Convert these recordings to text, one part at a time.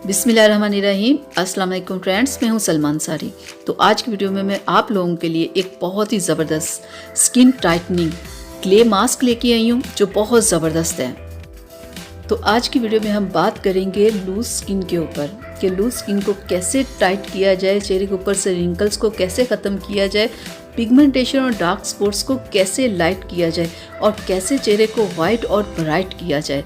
बिस्मिल्लाहिर्रहमानिर्रहीम। अस्सलाम वालेकुम फ्रेंड्स, मैं हूं सलमान सारी। तो आज की वीडियो में मैं आप लोगों के लिए एक बहुत ही ज़बरदस्त स्किन टाइटनिंग क्ले मास्क लेके आई हूं जो बहुत ज़बरदस्त है। तो आज की वीडियो में हम बात करेंगे लूज स्किन के ऊपर कि लूज स्किन को कैसे टाइट किया जाए, चेहरे के ऊपर से रिंकल्स को कैसे ख़त्म किया जाए, पिगमेंटेशन और डार्क स्पॉट्स को कैसे लाइट किया जाए और कैसे चेहरे को वाइट और ब्राइट किया जाए।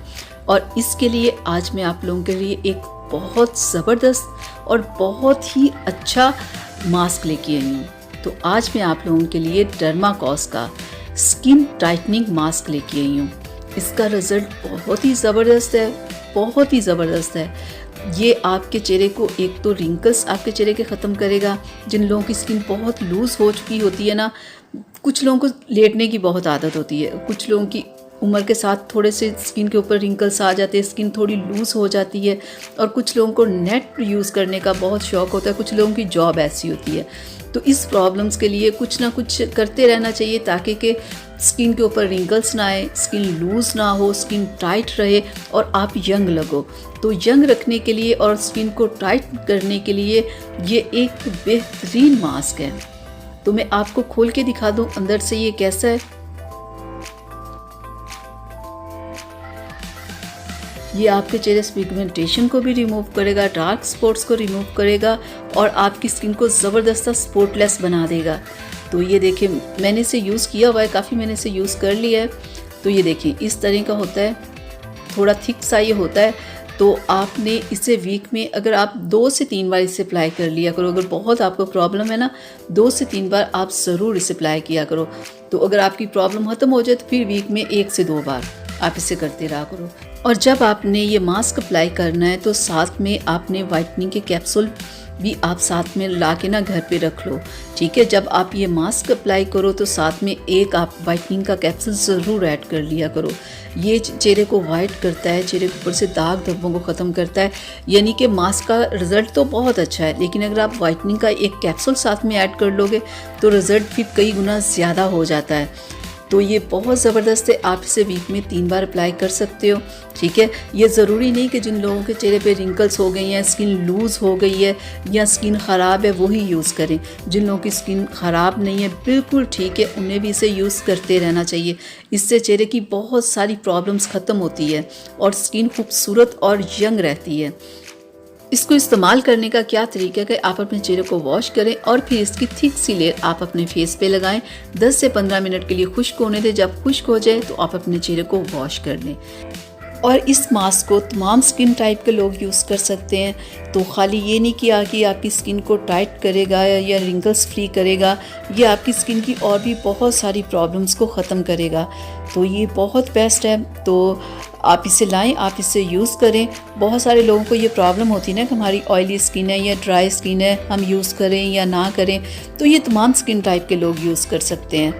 और इसके लिए आज मैं आप लोगों के लिए एक बहुत ज़बरदस्त और बहुत ही अच्छा मास्क लेके आई हूँ। तो आज मैं आप लोगों के लिए डर्माकॉस का स्किन टाइटनिंग मास्क लेके आई हूँ। इसका रिज़ल्ट बहुत ही ज़बरदस्त है, बहुत ही ज़बरदस्त है। ये आपके चेहरे को एक तो रिंकल्स आपके चेहरे के ख़त्म करेगा। जिन लोगों की स्किन बहुत लूज़ हो चुकी होती है ना, कुछ लोगों को लेटने की बहुत आदत होती है, कुछ लोगों की उम्र के साथ थोड़े से स्किन के ऊपर रिंकल्स आ जाते हैं, स्किन थोड़ी लूज़ हो जाती है, और कुछ लोगों को नेट यूज़ करने का बहुत शौक़ होता है, कुछ लोगों की जॉब ऐसी होती है। तो इस प्रॉब्लम्स के लिए कुछ ना कुछ करते रहना चाहिए ताकि कि स्किन के ऊपर रिंकल्स ना आए, स्किन लूज़ ना हो, स्किन टाइट रहे और आप यंग लगो। तो यंग रखने के लिए और स्किन को टाइट करने के लिए ये एक बेहतरीन मास्क है। तो मैं आपको खोल के दिखा दूँ अंदर से ये कैसा है। ये आपके चेहरे से पिगमेंटेशन को भी रिमूव करेगा, डार्क स्पॉट्स को रिमूव करेगा और आपकी स्किन को ज़बरदस्त स्पॉटलेस बना देगा। तो ये देखिए, मैंने इसे यूज़ किया हुआ है, काफ़ी मैंने इसे यूज़ कर लिया है। तो ये देखिए इस तरह का होता है, थोड़ा थिक सा ये होता है। तो आपने इसे वीक में अगर आप 2 से 3 बार इसे अप्लाई कर लिया करो। अगर बहुत आपको प्रॉब्लम है ना, 2 से 3 बार आप ज़रूर इसे अप्लाई किया करो। तो अगर आपकी प्रॉब्लम ख़त्म हो जाए तो फिर वीक में 1 से 2 बार आप इसे करते रहा करो। और जब आपने ये मास्क अप्लाई करना है तो साथ में आपने वाइटनिंग के कैप्सूल भी आप साथ में ला के ना घर पे रख लो, ठीक है। जब आप ये मास्क अप्लाई करो तो साथ में एक आप वाइटनिंग का कैप्सूल ज़रूर ऐड कर लिया करो। ये चेहरे को वाइट करता है, चेहरे के ऊपर से दाग धब्बों को ख़त्म करता है। यानी कि मास्क का रिज़ल्ट तो बहुत अच्छा है, लेकिन अगर आप वाइटनिंग का एक कैप्सूल साथ में ऐड कर लोगे तो रिज़ल्ट फिर कई गुना ज़्यादा हो जाता है। तो ये बहुत ज़बरदस्त है, आप इसे वीक में 3 बार अप्लाई कर सकते हो, ठीक है। ये ज़रूरी नहीं कि जिन लोगों के चेहरे पे रिंकल्स हो गई हैं, स्किन लूज़ हो गई है या स्किन ख़राब है वही यूज़ करें। जिन लोगों की स्किन ख़राब नहीं है, बिल्कुल ठीक है, उन्हें भी इसे यूज़ करते रहना चाहिए। इससे चेहरे की बहुत सारी प्रॉब्लम्स ख़त्म होती है और स्किन खूबसूरत और यंग रहती है। इसको इस्तेमाल करने का क्या तरीका है कि आप अपने चेहरे को वॉश करें और फिर इसकी थिक सी लेयर आप अपने फेस पे लगाएं। 10 से 15 मिनट के लिए खुश्क होने दें। जब खुश्क हो जाए तो आप अपने चेहरे को वॉश कर लें। और इस मास्क को तमाम स्किन टाइप के लोग यूज़ कर सकते हैं। तो खाली ये नहीं किया कि आपकी स्किन को टाइट करेगा या रिंकल्स फ्री करेगा, ये आपकी स्किन की और भी बहुत सारी प्रॉब्लम्स को ख़त्म करेगा। तो ये बहुत बेस्ट है। तो आप इसे लाएं, आप इसे यूज़ करें। बहुत सारे लोगों को ये प्रॉब्लम होती है ना कि हमारी ऑयली स्किन है या ड्राई स्किन है, हम यूज़ करें या ना करें। तो ये तमाम स्किन टाइप के लोग यूज़ कर सकते हैं।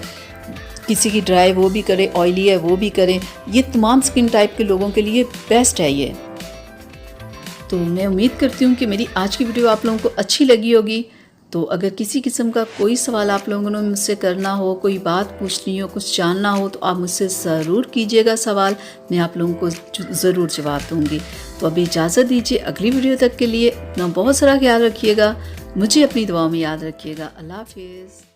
किसी की ड्राई वो भी करे, ऑयली है वो भी करें। ये तमाम स्किन टाइप के लोगों के लिए बेस्ट है ये। तो मैं उम्मीद करती हूँ कि मेरी आज की वीडियो आप लोगों को अच्छी लगी होगी। तो अगर किसी किस्म का कोई सवाल आप लोगों ने मुझसे करना हो, कोई बात पूछनी हो, कुछ जानना हो, तो आप मुझसे ज़रूर कीजिएगा सवाल, मैं आप लोगों को ज़रूर जवाब दूँगी। तो अभी इजाज़त दीजिए, अगली वीडियो तक के लिए अपना बहुत सारा ख्याल रखिएगा, मुझे अपनी दुआओं में याद रखिएगा। अल्लाह हाफिज़।